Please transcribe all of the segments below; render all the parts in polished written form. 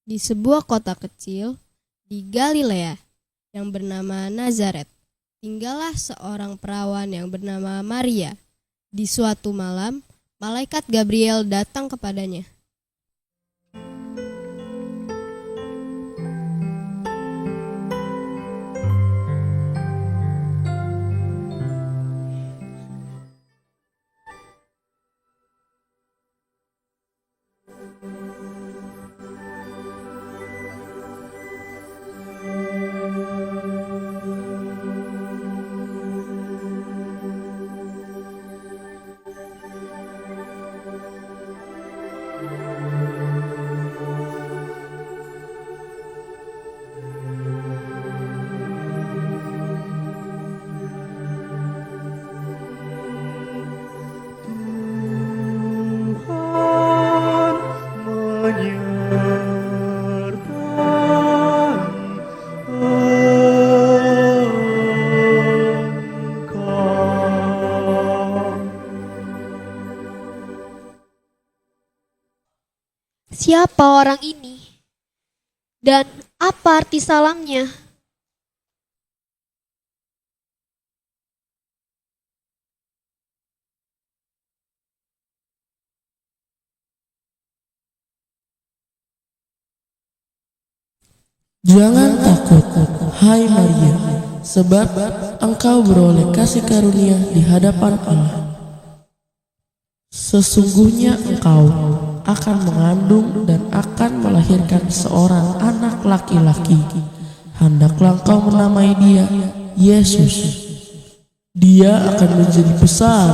Di sebuah kota kecil di Galilea yang bernama Nazaret, tinggallah seorang perawan yang bernama Maria. Di suatu malam, malaikat Gabriel datang kepadanya. Siapa orang ini? Dan apa arti salamnya? Jangan takut, hai Maria, sebab engkau beroleh kasih karunia di hadapan Allah. Sesungguhnya engkau akan mengandung dan akan melahirkan seorang anak laki-laki. Hendaklah engkau menamai dia Yesus. Dia akan menjadi besar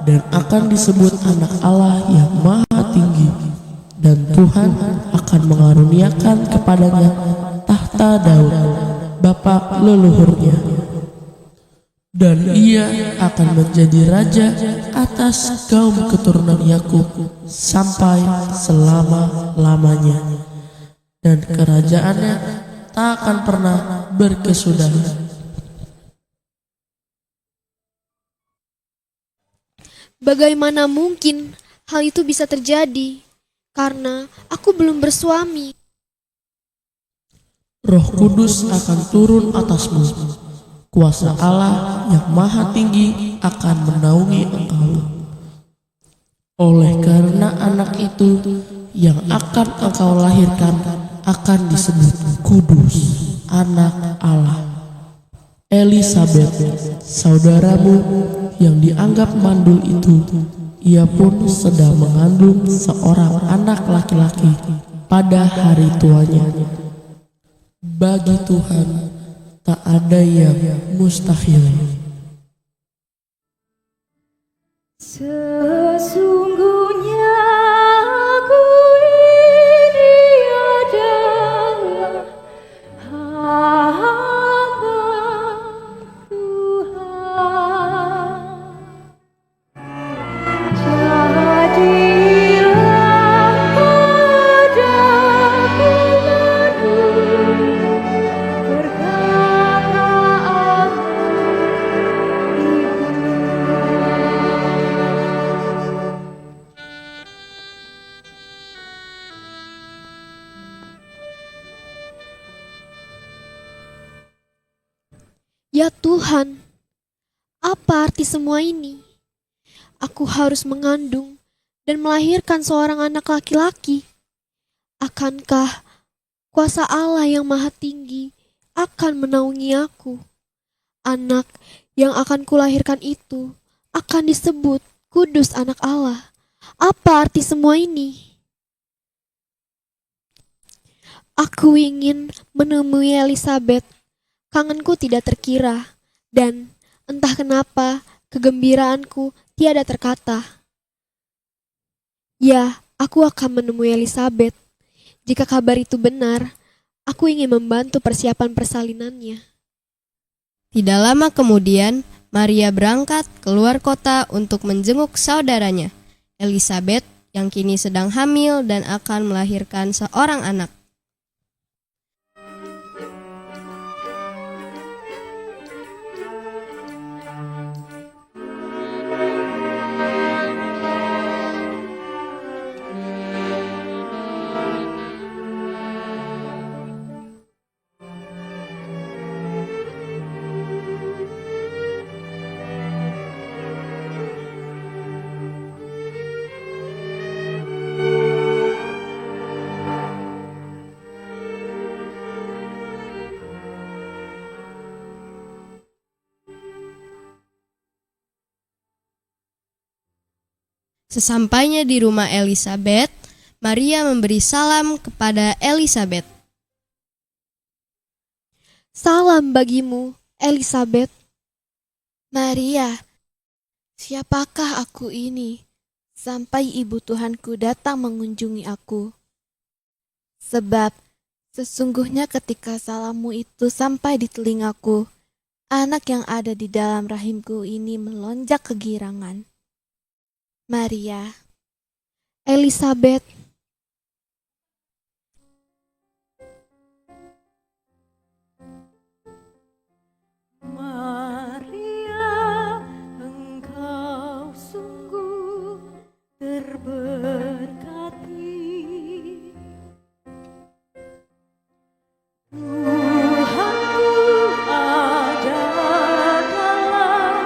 dan akan disebut anak Allah yang maha tinggi. Dan Tuhan akan mengaruniakan kepadanya tahta Daud, bapa leluhurnya. Dan ia akan menjadi raja atas kaum keturunan Yakub sampai selama-lamanya. Dan kerajaannya tak akan pernah berkesudahan. Bagaimana mungkin hal itu bisa terjadi? Karena aku belum bersuami. Roh Kudus akan turun atasmu. Kuasa Allah yang maha tinggi akan menaungi engkau. Oleh karena anak itu yang akan engkau lahirkan akan disebut kudus, anak Allah. Elisabet, saudaramu yang dianggap mandul itu, ia pun sedang mengandung seorang anak laki-laki pada hari tuanya. Bagi Tuhan tak ada yang mustahil. Sesungguhnya aku ini adalah hamba Tuhan. Jadilah padaku menurut perkataanmu itu. Ya Tuhan, apa arti semua ini? Aku harus mengandung dan melahirkan seorang anak laki-laki. Akankah kuasa Allah yang maha tinggi akan menaungi aku? Anak yang akan kulahirkan itu akan disebut kudus anak Allah. Apa arti semua ini? Aku ingin menemui Elisabet. Kangenku tidak terkira, dan entah kenapa kegembiraanku tiada terkata. Ya, aku akan menemui Elisabet. Jika kabar itu benar, aku ingin membantu persiapan persalinannya. Tidak lama kemudian, Maria berangkat keluar kota untuk menjenguk saudaranya, Elisabet, yang kini sedang hamil dan akan melahirkan seorang anak. Sesampainya di rumah Elizabeth, Maria memberi salam kepada Elizabeth. Salam bagimu, Elizabeth. Maria, siapakah aku ini sampai ibu Tuhanku datang mengunjungi aku? Sebab sesungguhnya ketika salammu itu sampai di telingaku, anak yang ada di dalam rahimku ini melonjak kegirangan. Maria, Elizabeth, Maria, engkau sungguh terberkati. Tuhanku ada dalam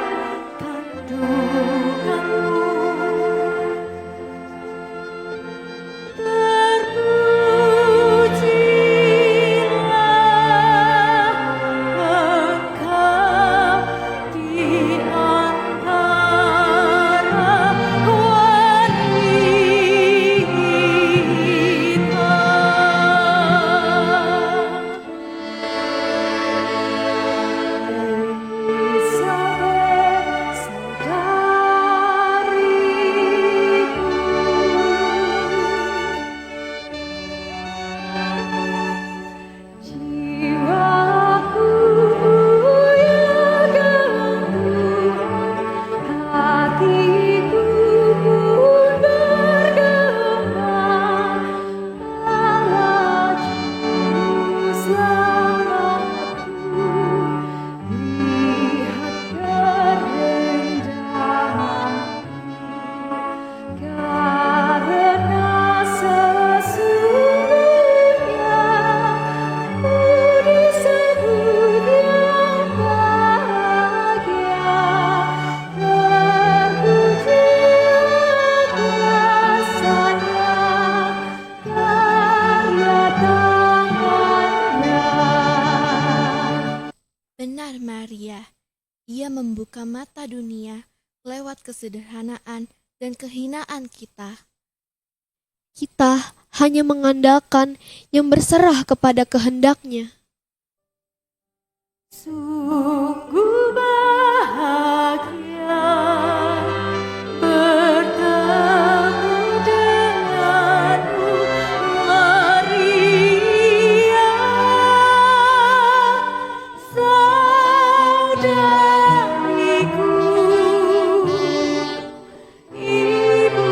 kandunganmu. Terpujilah engkau di antara Elizabeth, saudariku, jiwaku menyegahkan Tuhan, hatiku pun bergembira. Allah Juru Selamatku, lihat kerendahanku, karena sesungguhnya ku disebut yang bahagia. Terpujilah kuasa-Nya, karya tangan-Nya. benar Maria, ia membuka mata dunia lewat kesederhanaan dan kehinaan kita. kita hanya mengandalkan yang berserah kepada kehendak-Nya. Sungguh bahagia bertemu denganmu, Maria, saudariku, ibu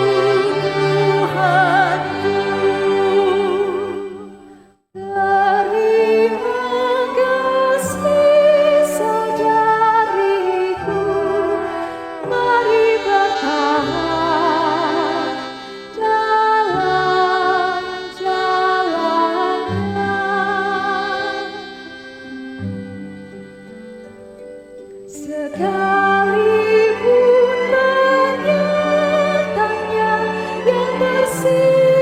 Tuhanku. Terima kasih saudariku, mari bertahan dalam jalannya. Sekalipun banyak tanya yang bersiap,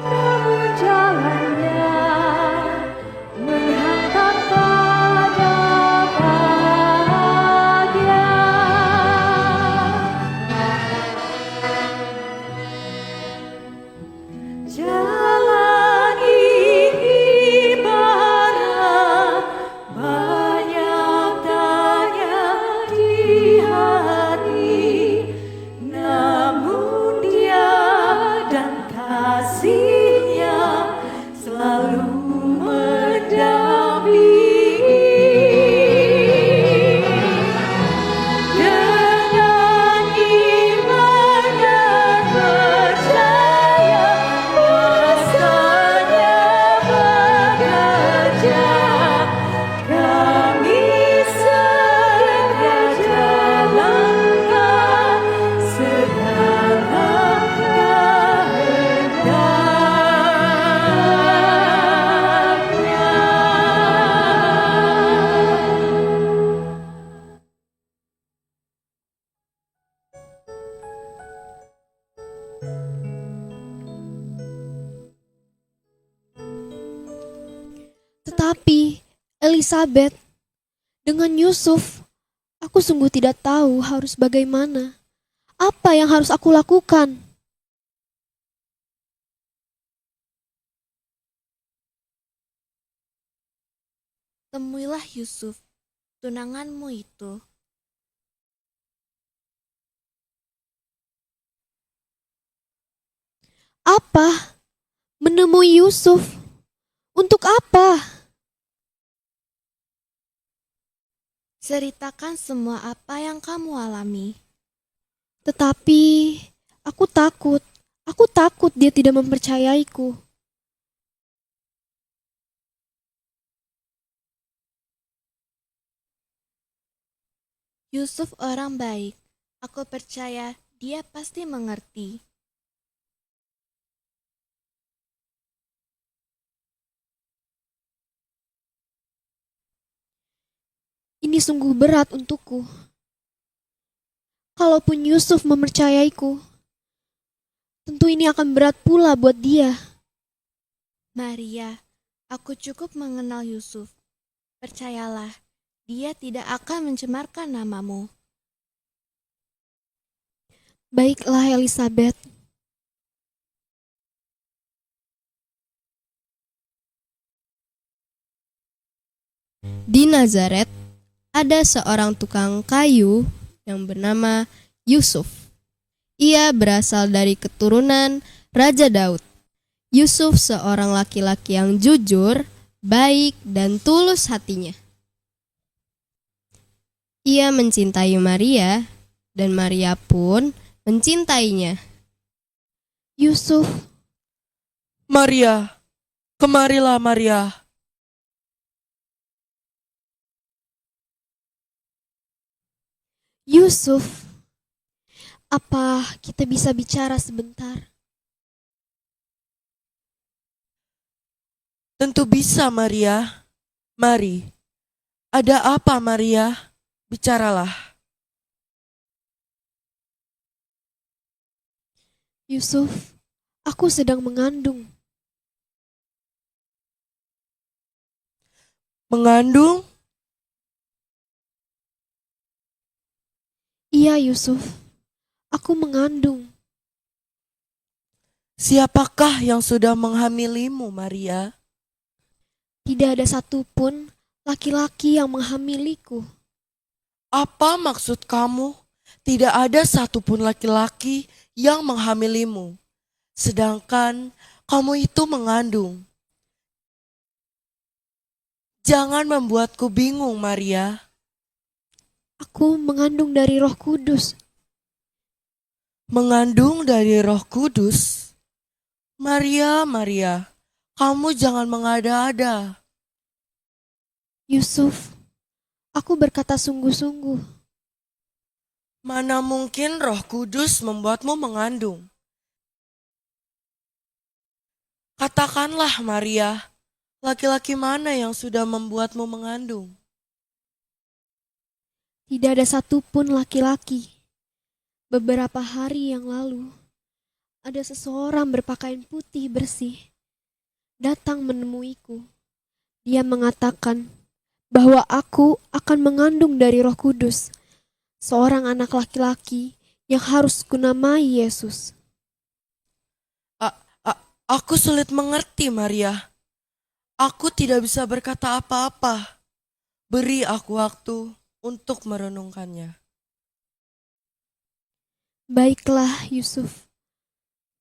namun jalannya menghantar pada bahagia. Jalan ini berat, banyak tanya di hati, namun Dia dan kasih-Nya selalu mendampingi. Dengan iman dan percaya, kuasa-Nya bekerja, kami segera jalankan segala kehendak-Nya. Tetapi Elizabeth dengan Yusuf Aku sungguh tidak tahu harus bagaimana. Apa yang harus aku lakukan? Temuilah Yusuf, tunanganmu itu. Apa? Menemui Yusuf? Untuk apa? Ceritakan semua apa yang kamu alami. Tetapi aku takut. Aku takut dia tidak mempercayaiku. Yusuf orang baik. Aku percaya dia pasti mengerti. Ini sungguh berat untukku. Kalaupun Yusuf mempercayaiku, tentu ini akan berat pula buat dia. Maria, aku cukup mengenal Yusuf. Percayalah, dia tidak akan mencemarkan namamu. Baiklah Elizabeth. Di Nazaret ada seorang tukang kayu yang bernama Yusuf. Ia berasal dari keturunan Raja Daud. Yusuf seorang laki-laki yang jujur, baik, dan tulus hatinya. Ia mencintai Maria, dan Maria pun mencintainya. Yusuf, Maria, kemarilah Maria. Yusuf, apa kita bisa bicara sebentar? Tentu bisa Maria. Mari. Ada apa Maria? Bicaralah. Yusuf, aku sedang mengandung. Mengandung? Iya Yusuf, aku mengandung. Siapakah yang sudah menghamilimu Maria? Tidak ada satupun laki-laki yang menghamiliku. Apa maksud kamu? Tidak ada satupun laki-laki yang menghamilimu. Sedangkan kamu itu mengandung. Jangan membuatku bingung Maria. Aku mengandung dari Roh Kudus. Mengandung dari Roh Kudus? Maria, Maria, kamu jangan mengada-ada. Yusuf, aku berkata sungguh-sungguh. Mana mungkin Roh Kudus membuatmu mengandung? Katakanlah Maria, laki-laki mana yang sudah membuatmu mengandung? Tidak ada satupun laki-laki. Beberapa hari yang lalu, ada seseorang berpakaian putih bersih datang menemuiku. Dia mengatakan bahwa aku akan mengandung dari Roh Kudus, seorang anak laki-laki yang harus kunamai Yesus. Aku sulit mengerti Maria. Aku tidak bisa berkata apa-apa. Beri aku waktu untuk merenungkannya. Baiklah Yusuf,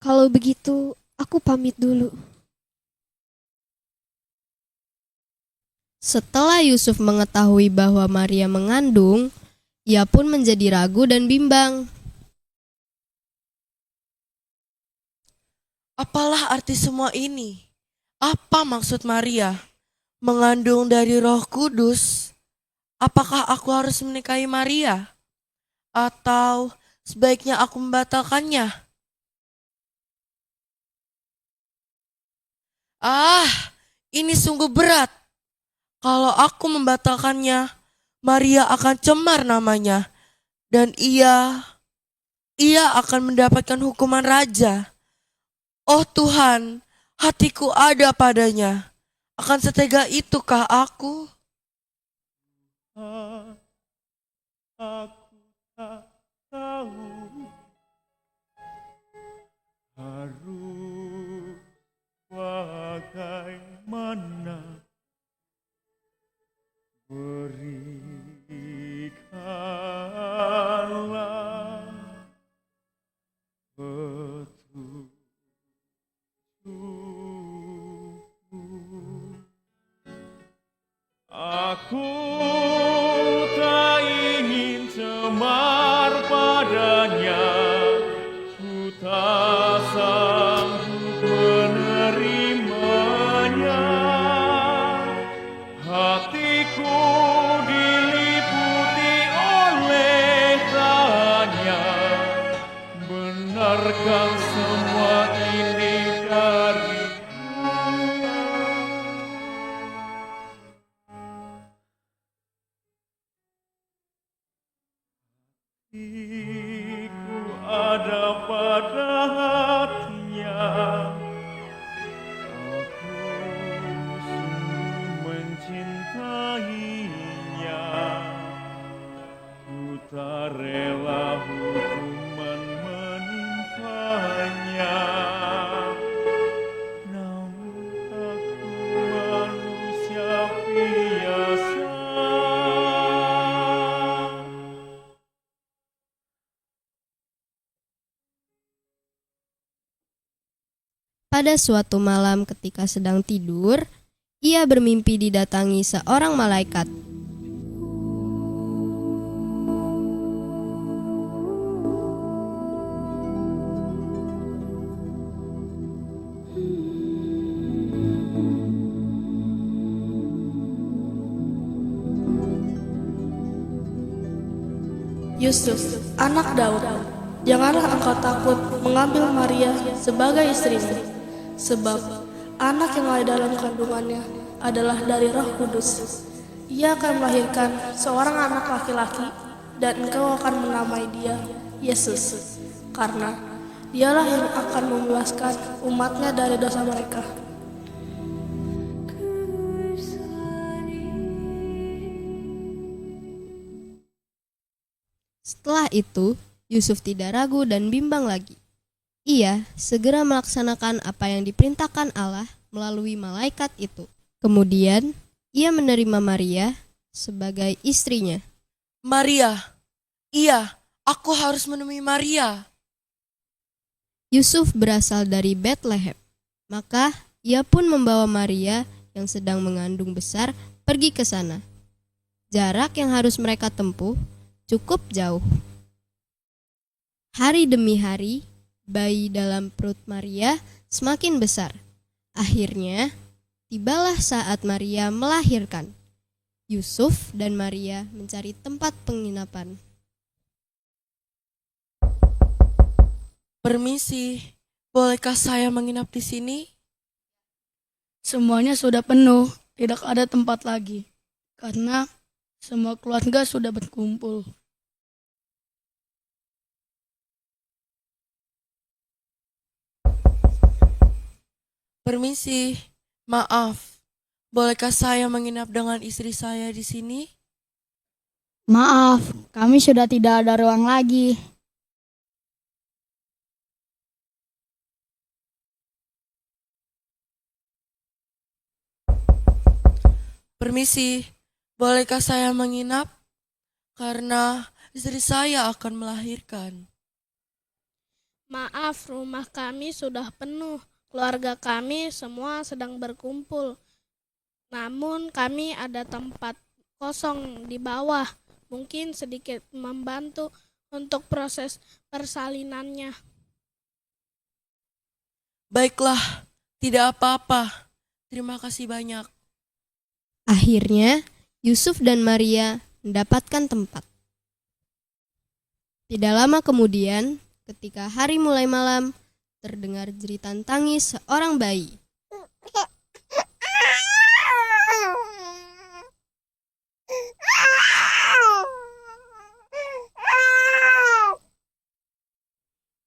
kalau begitu aku pamit dulu. Setelah Yusuf mengetahui bahwa Maria mengandung, ia pun menjadi ragu dan bimbang. Apalah arti semua ini? Apa maksud Maria? Mengandung dari Roh Kudus? Apakah aku harus menikahi Maria? Atau sebaiknya aku membatalkannya? Ini sungguh berat. Kalau aku membatalkannya, Maria akan cemar namanya. Dan ia akan mendapatkan hukuman raja. Oh Tuhan, hatiku ada padanya. Akan setega itukah aku? aku tak tahu harus bagaimana berikanlah petunjuk. Aku tak ingin cemar padanya, ku tak sanggup menerimanya. Hatiku diliputi oleh tanya, benarkah semua ini darimu? Hatiku ada pada hatinya, aku sungguh mencintainya, ku tak rela hukuman menimpanya. Namun aku manusia biasa. Pada suatu malam ketika sedang tidur, ia bermimpi didatangi seorang malaikat. Yusuf, anak Daud, janganlah engkau takut mengambil Maria sebagai istrimu, sebab anak yang ada dalam kandungannya adalah dari Roh Kudus. Ia akan melahirkan seorang anak laki-laki, dan engkau akan menamai dia Yesus, karena dialah yang akan membebaskan umatnya dari dosa mereka. Setelah itu, Yusuf tidak ragu dan bimbang lagi. Ia segera melaksanakan apa yang diperintahkan Allah melalui malaikat itu. Kemudian, ia menerima Maria sebagai istrinya. Maria, iya, aku harus menemui Maria. Yusuf berasal dari Betlehem. Maka, ia pun membawa Maria yang sedang mengandung besar pergi ke sana. Jarak yang harus mereka tempuh cukup jauh. Hari demi hari, bayi dalam perut Maria semakin besar. Akhirnya, tibalah saat Maria melahirkan. Yusuf dan Maria mencari tempat penginapan. Permisi, bolehkah saya menginap di sini? Semuanya sudah penuh, tidak ada tempat lagi. Karena semua keluarga sudah berkumpul. Permisi, maaf. Bolehkah saya menginap dengan istri saya di sini? Maaf, kami sudah tidak ada ruang lagi. Permisi, bolehkah saya menginap? Karena istri saya akan melahirkan. Maaf, rumah kami sudah penuh. Keluarga kami semua sedang berkumpul. Namun kami ada tempat kosong di bawah. Mungkin sedikit membantu untuk proses persalinannya. Baiklah, tidak apa-apa. Terima kasih banyak. Akhirnya, Yusuf dan Maria mendapatkan tempat. Tidak lama kemudian, ketika hari mulai malam, terdengar jeritan tangis seorang bayi.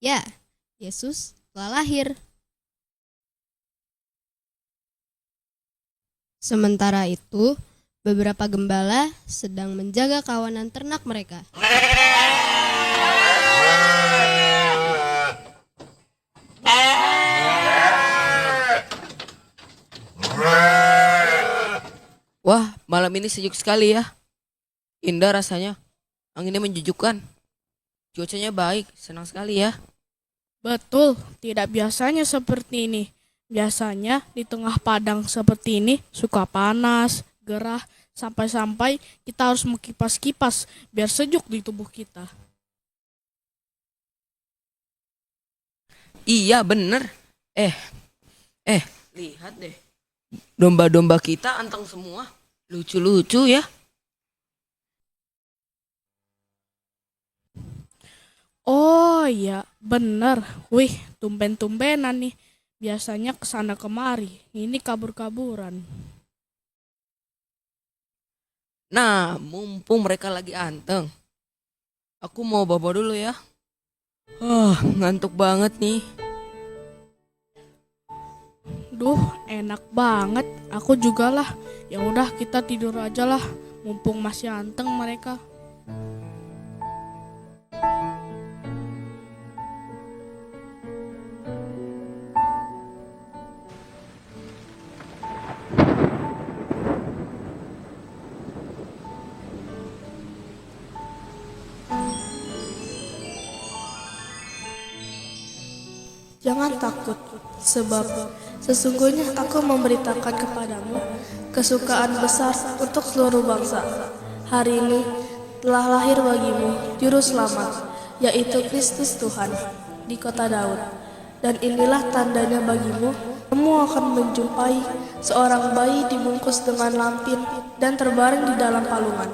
Ya, Yesus telah lahir. Sementara itu, Beberapa gembala sedang menjaga kawanan ternak mereka. Wah, malam ini sejuk sekali ya. Indah rasanya. Anginnya menjejukkan. Cuacanya baik, senang sekali ya. Betul, tidak biasanya seperti ini. Biasanya di tengah padang seperti ini suka panas, gerah, sampai-sampai kita harus mengkipas-kipas biar sejuk di tubuh kita. Iya, bener. Lihat deh. Domba-domba kita anteng semua. Lucu-lucu ya. Oh iya, bener. Wih, tumben-tumbenan nih. Biasanya kesana kemari, ini kabur-kaburan. Nah, mumpung mereka lagi anteng. Aku mau bobo dulu ya. Ngantuk banget nih. Duh, enak banget. Aku juga lah. Ya udah kita tidur aja lah. Mumpung masih anteng mereka. Jangan takut, sebab sesungguhnya aku memberitakan kepadamu kesukaan besar untuk seluruh bangsa. Hari ini telah lahir bagimu Juru Selamat, yaitu Kristus Tuhan, di kota Daud. Dan inilah tandanya bagimu, kamu akan menjumpai seorang bayi dibungkus dengan lampin dan terbaring di dalam palungan.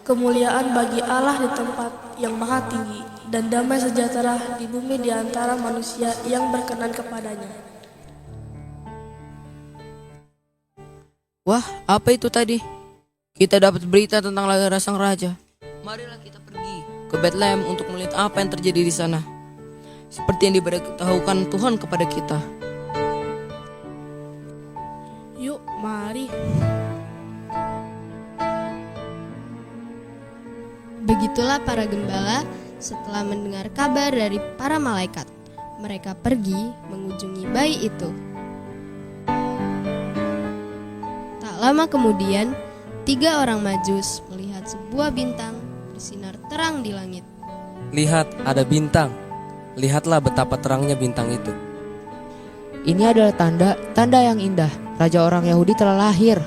Kemuliaan bagi Allah di tempat yang maha tinggi, dan damai sejahtera di bumi di antara manusia yang berkenan kepadanya. Wah, apa itu tadi? Kita dapat berita tentang lahir sang raja. Marilah kita pergi ke Bethlehem untuk melihat apa yang terjadi di sana. Seperti yang diberitahukan Tuhan kepada kita. Yuk, mari. Begitulah para gembala setelah mendengar kabar dari para malaikat. Mereka pergi mengunjungi bayi itu. Tak lama kemudian, 3 orang Majus melihat sebuah bintang bersinar terang di langit. Lihat, ada bintang. Lihatlah betapa terangnya bintang itu. Ini adalah tanda yang indah. Raja orang Yahudi telah lahir.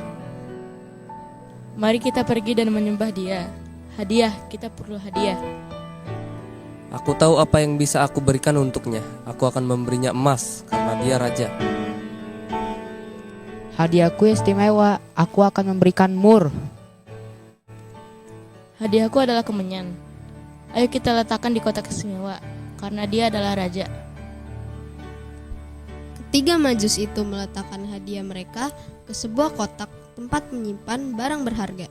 Mari kita pergi dan menyembah dia. Hadiah, kita perlu hadiah. Aku tahu apa yang bisa aku berikan untuknya. Aku akan memberinya emas karena dia raja. Hadiahku istimewa. Aku akan memberikan mur. Hadiahku adalah kemenyan. Ayo kita letakkan di kotak istimewa karena dia adalah raja. Ketiga Majus itu meletakkan hadiah mereka ke sebuah kotak tempat menyimpan barang berharga.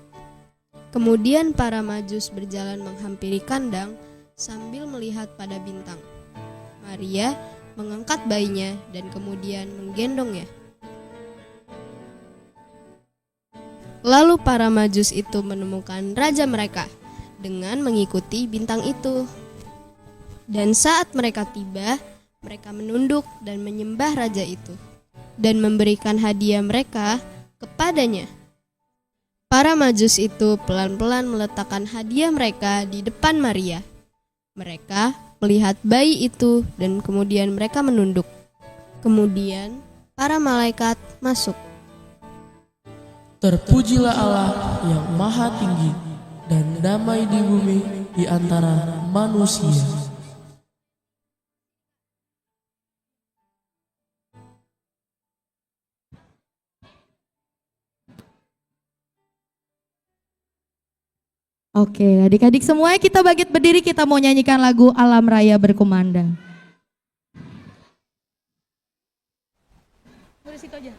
Kemudian para Majus berjalan menghampiri kandang sambil melihat pada bintang. Maria mengangkat bayinya dan kemudian menggendongnya. Lalu para Majus itu menemukan raja mereka dengan mengikuti bintang itu. Dan saat mereka tiba, mereka menunduk dan menyembah raja itu dan memberikan hadiah mereka kepadanya. Para Majus itu pelan-pelan meletakkan hadiah mereka di depan Maria. Mereka melihat bayi itu dan kemudian mereka menunduk. Kemudian para malaikat masuk. Terpujilah Allah yang maha tinggi dan damai di bumi di antara manusia. Oke, adik-adik semuanya kita bangkit berdiri, kita mau nyanyikan lagu Alam Raya Berkumandang. Dari situ aja.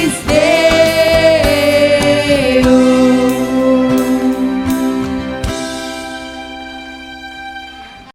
this day.